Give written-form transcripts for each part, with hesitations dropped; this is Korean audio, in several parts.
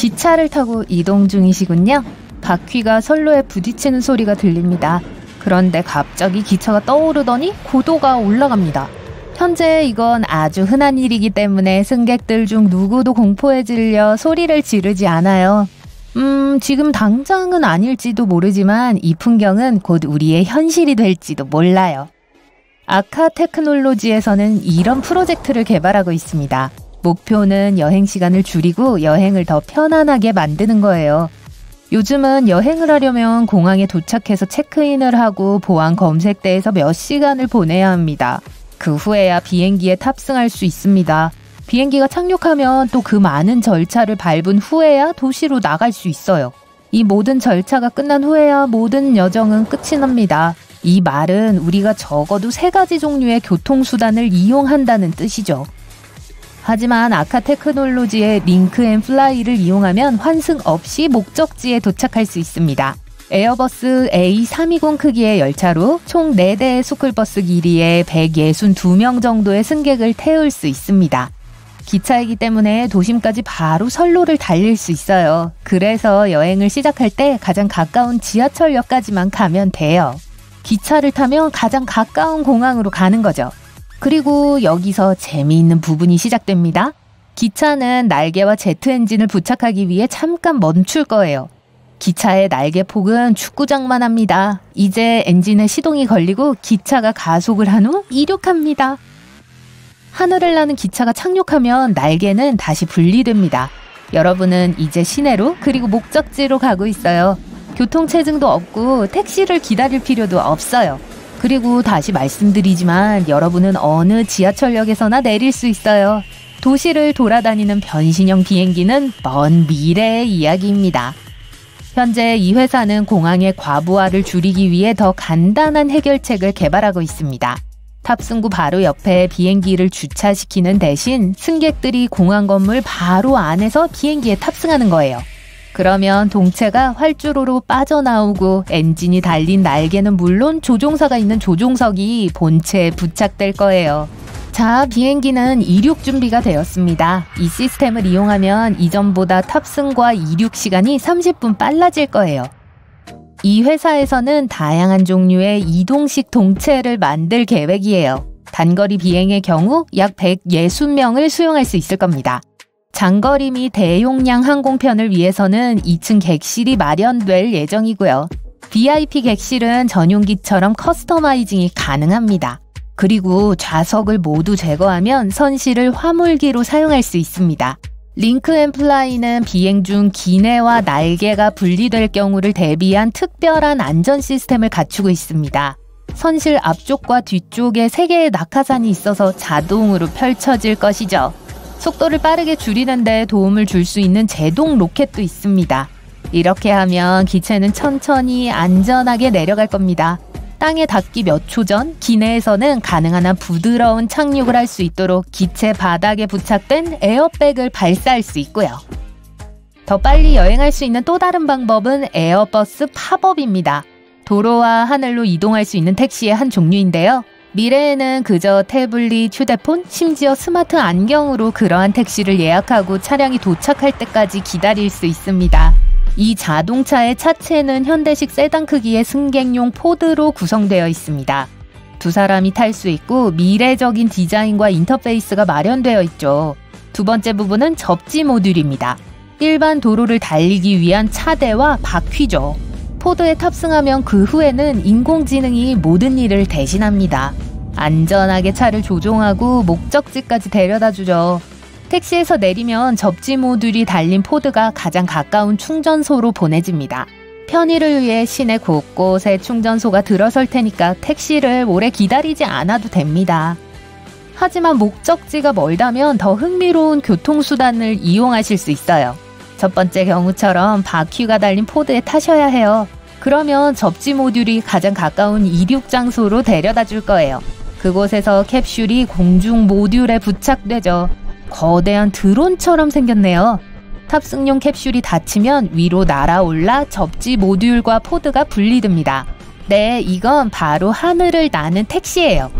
기차를 타고 이동 중이시군요. 바퀴가 선로에 부딪히는 소리가 들립니다. 그런데 갑자기 기차가 떠오르더니 고도가 올라갑니다. 현재 이건 아주 흔한 일이기 때문에 승객들 중 누구도 공포에 질려 소리를 지르지 않아요. 지금 당장은 아닐지도 모르지만 이 풍경은 곧 우리의 현실이 될지도 몰라요. 아카 테크놀로지에서는 이런 프로젝트를 개발하고 있습니다. 목표는 여행 시간을 줄이고 여행을 더 편안하게 만드는 거예요. 요즘은 여행을 하려면 공항에 도착해서 체크인을 하고 보안 검색대에서 몇 시간을 보내야 합니다. 그 후에야 비행기에 탑승할 수 있습니다. 비행기가 착륙하면 또 그 많은 절차를 밟은 후에야 도시로 나갈 수 있어요. 이 모든 절차가 끝난 후에야 모든 여정은 끝이 납니다. 이 말은 우리가 적어도 3가지 종류의 교통수단을 이용한다는 뜻이죠. 하지만 아카 테크놀로지의 링크 앤 플라이를 이용하면 환승 없이 목적지에 도착할 수 있습니다. 에어버스 A320 크기의 열차로 총 4대의 스쿨버스 길이에 162명 정도의 승객을 태울 수 있습니다. 기차이기 때문에 도심까지 바로 선로를 달릴 수 있어요. 그래서 여행을 시작할 때 가장 가까운 지하철역까지만 가면 돼요. 기차를 타면 가장 가까운 공항으로 가는 거죠. 그리고 여기서 재미있는 부분이 시작됩니다. 기차는 날개와 제트 엔진을 부착하기 위해 잠깐 멈출 거예요. 기차의 날개 폭은 축구장만 합니다. 이제 엔진에 시동이 걸리고 기차가 가속을 한 후 이륙합니다. 하늘을 나는 기차가 착륙하면 날개는 다시 분리됩니다. 여러분은 이제 시내로 그리고 목적지로 가고 있어요. 교통체증도 없고 택시를 기다릴 필요도 없어요. 그리고 다시 말씀드리지만 여러분은 어느 지하철역에서나 내릴 수 있어요. 도시를 돌아다니는 변신형 비행기는 먼 미래의 이야기입니다. 현재 이 회사는 공항의 과부하를 줄이기 위해 더 간단한 해결책을 개발하고 있습니다. 탑승구 바로 옆에 비행기를 주차시키는 대신 승객들이 공항 건물 바로 안에서 비행기에 탑승하는 거예요. 그러면 동체가 활주로로 빠져나오고 엔진이 달린 날개는 물론 조종사가 있는 조종석이 본체에 부착될 거예요. 자, 비행기는 이륙 준비가 되었습니다. 이 시스템을 이용하면 이전보다 탑승과 이륙 시간이 30분 빨라질 거예요. 이 회사에서는 다양한 종류의 이동식 동체를 만들 계획이에요. 단거리 비행의 경우 약 160명을 수용할 수 있을 겁니다. 장거리 및 대용량 항공편을 위해서는 2층 객실이 마련될 예정이고요. VIP 객실은 전용기처럼 커스터마이징이 가능합니다. 그리고 좌석을 모두 제거하면 선실을 화물기로 사용할 수 있습니다. 링크 앤 플라이는 비행 중 기내와 날개가 분리될 경우를 대비한 특별한 안전 시스템을 갖추고 있습니다. 선실 앞쪽과 뒤쪽에 3개의 낙하산이 있어서 자동으로 펼쳐질 것이죠. 속도를 빠르게 줄이는 데 도움을 줄 수 있는 제동 로켓도 있습니다. 이렇게 하면 기체는 천천히 안전하게 내려갈 겁니다. 땅에 닿기 몇 초 전 기내에서는 가능한 한 부드러운 착륙을 할 수 있도록 기체 바닥에 부착된 에어백을 발사할 수 있고요. 더 빨리 여행할 수 있는 또 다른 방법은 에어버스 팝업입니다. 도로와 하늘로 이동할 수 있는 택시의 한 종류인데요. 미래에는 그저 태블릿, 휴대폰, 심지어 스마트 안경으로 그러한 택시를 예약하고 차량이 도착할 때까지 기다릴 수 있습니다. 이 자동차의 차체는 현대식 세단 크기의 승객용 포드로 구성되어 있습니다. 2사람이 탈 수 있고 미래적인 디자인과 인터페이스가 마련되어 있죠. 두 번째 부분은 접지 모듈입니다. 일반 도로를 달리기 위한 차대와 바퀴죠. 포드에 탑승하면 그 후에는 인공지능이 모든 일을 대신합니다. 안전하게 차를 조종하고 목적지까지 데려다주죠. 택시에서 내리면 접지 모듈이 달린 포드가 가장 가까운 충전소로 보내집니다. 편의를 위해 시내 곳곳에 충전소가 들어설 테니까 택시를 오래 기다리지 않아도 됩니다. 하지만 목적지가 멀다면 더 흥미로운 교통수단을 이용하실 수 있어요. 첫 번째 경우처럼 바퀴가 달린 포드에 타셔야 해요. 그러면 접지 모듈이 가장 가까운 이륙 장소로 데려다 줄 거예요. 그곳에서 캡슐이 공중 모듈에 부착되죠. 거대한 드론처럼 생겼네요. 탑승용 캡슐이 닫히면 위로 날아올라 접지 모듈과 포드가 분리됩니다. 네, 이건 바로 하늘을 나는 택시예요.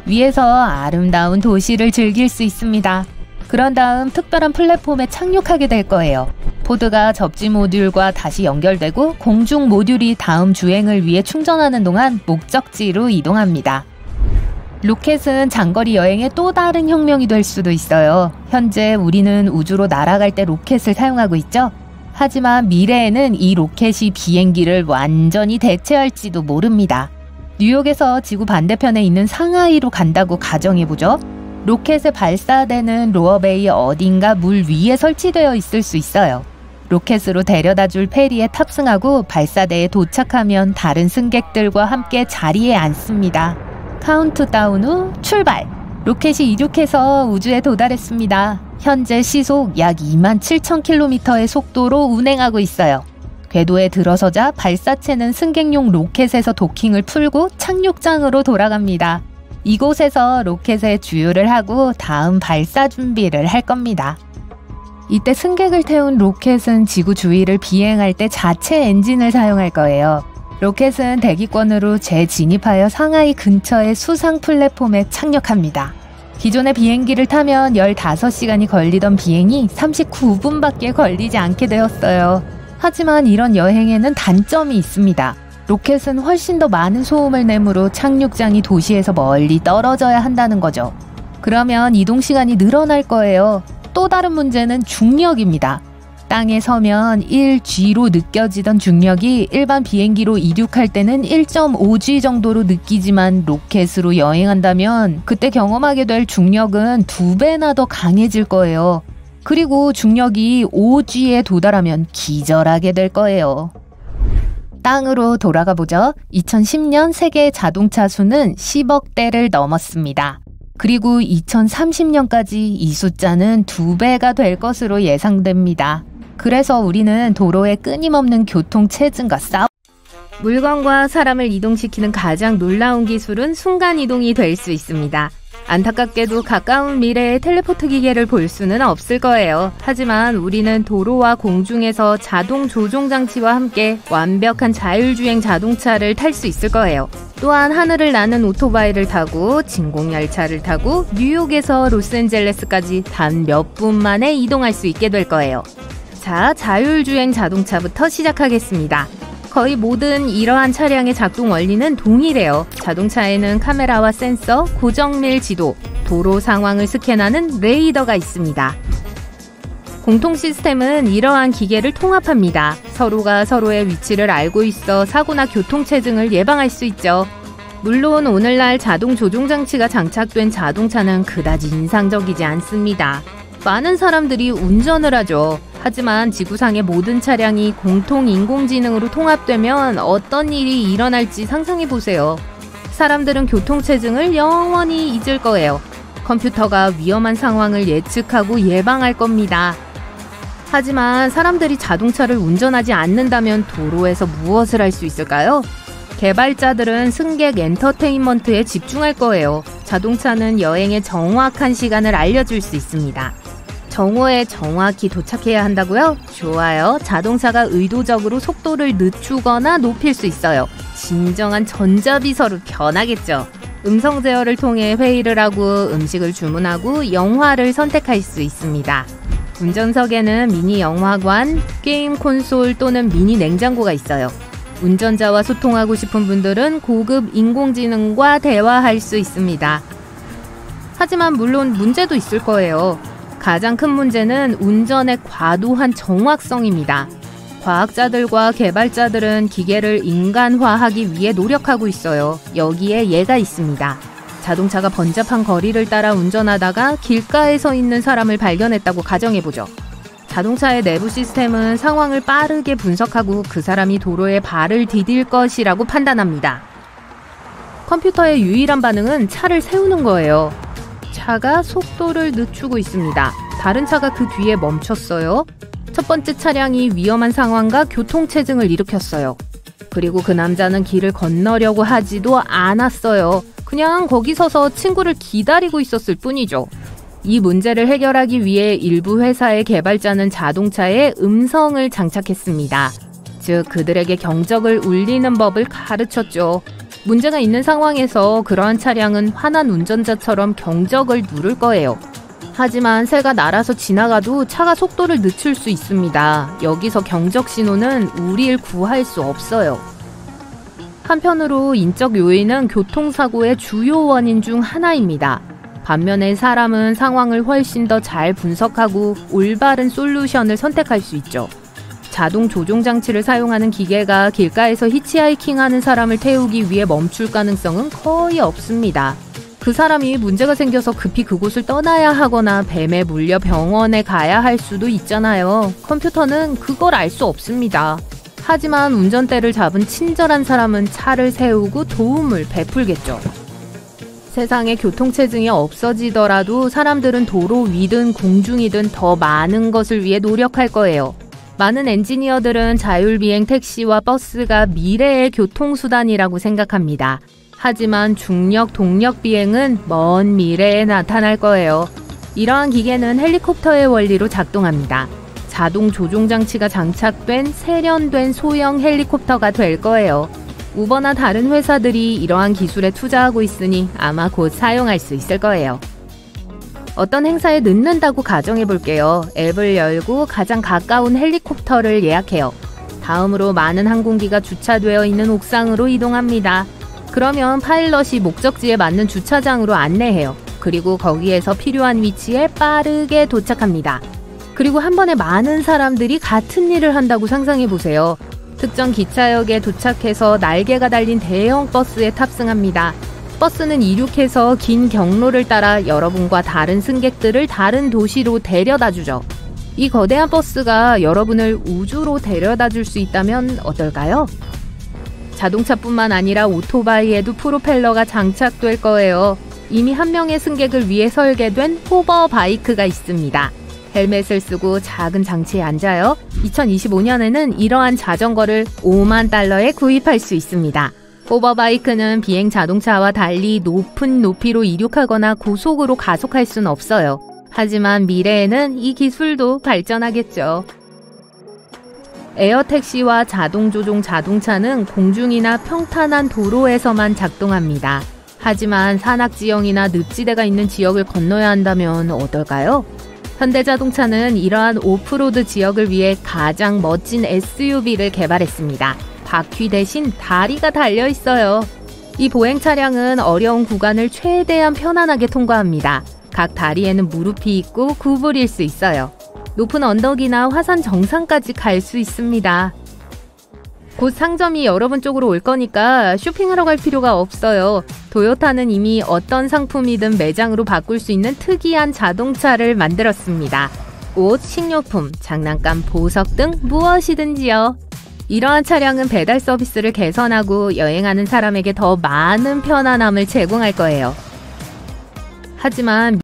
위에서 아름다운 도시를 즐길 수 있습니다. 그런 다음 특별한 플랫폼에 착륙하게 될 거예요. 포드가 접지 모듈과 다시 연결되고 공중 모듈이 다음 주행을 위해 충전하는 동안 목적지로 이동합니다. 로켓은 장거리 여행의 또 다른 혁명이 될 수도 있어요. 현재 우리는 우주로 날아갈 때 로켓을 사용하고 있죠. 하지만 미래에는 이 로켓이 비행기를 완전히 대체할지도 모릅니다. 뉴욕에서 지구 반대편에 있는 상하이로 간다고 가정해보죠. 로켓에 발사되는 로어베이 어딘가 물 위에 설치되어 있을 수 있어요. 로켓으로 데려다줄 페리에 탑승하고 발사대에 도착하면 다른 승객들과 함께 자리에 앉습니다. 카운트다운 후 출발! 로켓이 이륙해서 우주에 도달했습니다. 현재 시속 약 27,000km의 속도로 운행하고 있어요. 궤도에 들어서자 발사체는 승객용 로켓에서 도킹을 풀고 착륙장으로 돌아갑니다. 이곳에서 로켓에 주유를 하고 다음 발사 준비를 할 겁니다. 이때 승객을 태운 로켓은 지구 주위를 비행할 때 자체 엔진을 사용할 거예요. 로켓은 대기권으로 재진입하여 상하이 근처의 수상 플랫폼에 착륙합니다. 기존의 비행기를 타면 15시간이 걸리던 비행이 39분밖에 걸리지 않게 되었어요. 하지만 이런 여행에는 단점이 있습니다. 로켓은 훨씬 더 많은 소음을 내므로 착륙장이 도시에서 멀리 떨어져야 한다는 거죠. 그러면 이동 시간이 늘어날 거예요. 또 다른 문제는 중력입니다. 땅에 서면 1G로 느껴지던 중력이 일반 비행기로 이륙할 때는 1.5G 정도로 느끼지만 로켓으로 여행한다면 그때 경험하게 될 중력은 2배나 더 강해질 거예요. 그리고 중력이 5G에 도달하면 기절하게 될 거예요. 땅으로 돌아가 보죠. 2010년 세계 자동차 수는 10억 대를 넘었습니다. 그리고 2030년까지 이 숫자는 2배가 될 것으로 예상됩니다. 그래서 우리는 도로의 끊임없는 교통체증과 물건과 사람을 이동시키는 가장 놀라운 기술은 순간이동이 될 수 있습니다. 안타깝게도 가까운 미래에 텔레포트 기계를 볼 수는 없을 거예요. 하지만 우리는 도로와 공중에서 자동 조종 장치와 함께 완벽한 자율주행 자동차를 탈 수 있을 거예요. 또한 하늘을 나는 오토바이를 타고 진공열차를 타고 뉴욕에서 로스앤젤레스까지 단 몇 분 만에 이동할 수 있게 될 거예요. 자, 자율주행 자동차부터 시작하겠습니다. 거의 모든 이러한 차량의 작동 원리는 동일해요. 자동차에는 카메라와 센서, 고정밀 지도, 도로 상황을 스캔하는 레이더가 있습니다. 공통 시스템은 이러한 기계를 통합합니다. 서로가 서로의 위치를 알고 있어 사고나 교통체증을 예방할 수 있죠. 물론 오늘날 자동 조종 장치가 장착된 자동차는 그다지 인상적이지 않습니다. 많은 사람들이 운전을 하죠. 하지만 지구상의 모든 차량이 공통 인공지능으로 통합되면 어떤 일이 일어날지 상상해보세요. 사람들은 교통체증을 영원히 잊을 거예요. 컴퓨터가 위험한 상황을 예측하고 예방할 겁니다. 하지만 사람들이 자동차를 운전하지 않는다면 도로에서 무엇을 할 수 있을까요? 개발자들은 승객 엔터테인먼트에 집중할 거예요. 자동차는 여행의 정확한 시간을 알려줄 수 있습니다. 정오에 정확히 도착해야 한다고요? 좋아요. 자동차가 의도적으로 속도를 늦추거나 높일 수 있어요. 진정한 전자비서로 변하겠죠. 음성 제어를 통해 회의를 하고 음식을 주문하고 영화를 선택할 수 있습니다. 운전석에는 미니 영화관, 게임 콘솔 또는 미니 냉장고가 있어요. 운전자와 소통하고 싶은 분들은 고급 인공지능과 대화할 수 있습니다. 하지만 물론 문제도 있을 거예요. 가장 큰 문제는 운전의 과도한 정확성입니다. 과학자들과 개발자들은 기계를 인간화하기 위해 노력하고 있어요. 여기에 예가 있습니다. 자동차가 번잡한 거리를 따라 운전하다가 길가에 서 있는 사람을 발견했다고 가정해보죠. 자동차의 내부 시스템은 상황을 빠르게 분석하고 그 사람이 도로에 발을 디딜 것이라고 판단합니다. 컴퓨터의 유일한 반응은 차를 세우는 거예요. 차가 속도를 늦추고 있습니다. 다른 차가 그 뒤에 멈췄어요. 첫 번째 차량이 위험한 상황과 교통체증을 일으켰어요. 그리고 그 남자는 길을 건너려고 하지도 않았어요. 그냥 거기 서서 친구를 기다리고 있었을 뿐이죠. 이 문제를 해결하기 위해 일부 회사의 개발자는 자동차에 음성을 장착했습니다. 즉, 그들에게 경적을 울리는 법을 가르쳤죠. 문제가 있는 상황에서 그러한 차량은 화난 운전자처럼 경적을 누를 거예요. 하지만 새가 날아서 지나가도 차가 속도를 늦출 수 있습니다. 여기서 경적 신호는 우리를 구할 수 없어요. 한편으로 인적 요인은 교통사고의 주요 원인 중 하나입니다. 반면에 사람은 상황을 훨씬 더 잘 분석하고 올바른 솔루션을 선택할 수 있죠. 자동 조종 장치를 사용하는 기계가 길가에서 히치하이킹하는 사람을 태우기 위해 멈출 가능성은 거의 없습니다. 그 사람이 문제가 생겨서 급히 그곳을 떠나야 하거나 뱀에 물려 병원에 가야 할 수도 있잖아요. 컴퓨터는 그걸 알 수 없습니다. 하지만 운전대를 잡은 친절한 사람은 차를 세우고 도움을 베풀겠죠. 세상에 교통체증이 없어지더라도 사람들은 도로 위든 공중이든 더 많은 것을 위해 노력할 거예요. 많은 엔지니어들은 자율비행 택시와 버스가 미래의 교통수단이라고 생각합니다. 하지만 중력 동력 비행은 먼 미래에 나타날 거예요. 이러한 기계는 헬리콥터의 원리로 작동합니다. 자동 조종 장치가 장착된 세련된 소형 헬리콥터가 될 거예요. 우버나 다른 회사들이 이러한 기술에 투자하고 있으니 아마 곧 사용할 수 있을 거예요. 어떤 행사에 늦는다고 가정해 볼게요. 앱을 열고 가장 가까운 헬리콥터를 예약해요. 다음으로 많은 항공기가 주차되어 있는 옥상으로 이동합니다. 그러면 파일럿이 목적지에 맞는 주차장으로 안내해요. 그리고 거기에서 필요한 위치에 빠르게 도착합니다. 그리고 한 번에 많은 사람들이 같은 일을 한다고 상상해 보세요. 특정 기차역에 도착해서 날개가 달린 대형 버스에 탑승합니다. 버스는 이륙해서 긴 경로를 따라 여러분과 다른 승객들을 다른 도시로 데려다 주죠. 이 거대한 버스가 여러분을 우주로 데려다 줄 수 있다면 어떨까요? 자동차뿐만 아니라 오토바이에도 프로펠러가 장착될 거예요. 이미 한 명의 승객을 위해 설계된 호버바이크가 있습니다. 헬멧을 쓰고 작은 장치에 앉아요. 2025년에는 이러한 자전거를 5만 달러에 구입할 수 있습니다. 호버바이크는 비행 자동차와 달리 높은 높이로 이륙하거나 고속으로 가속할 수는 없어요. 하지만 미래에는 이 기술도 발전하겠죠. 에어택시와 자동조종 자동차는 공중이나 평탄한 도로에서만 작동합니다. 하지만 산악지형이나 늪지대가 있는 지역을 건너야 한다면 어떨까요? 현대자동차는 이러한 오프로드 지역을 위해 가장 멋진 SUV를 개발했습니다. 바퀴 대신 다리가 달려 있어요. 이 보행 차량은 어려운 구간을 최대한 편안하게 통과합니다. 각 다리에는 무릎이 있고 구부릴 수 있어요. 높은 언덕이나 화산 정상까지 갈 수 있습니다. 곧 상점이 여러분 쪽으로 올 거니까 쇼핑하러 갈 필요가 없어요. 도요타는 이미 어떤 상품이든 매장으로 바꿀 수 있는 특이한 자동차를 만들었습니다. 옷, 식료품, 장난감, 보석 등 무엇이든지요. 이러한 차량은 배달 서비스를 개선하고 여행하는 사람에게 더 많은 편안함을 제공할 거예요. 하지만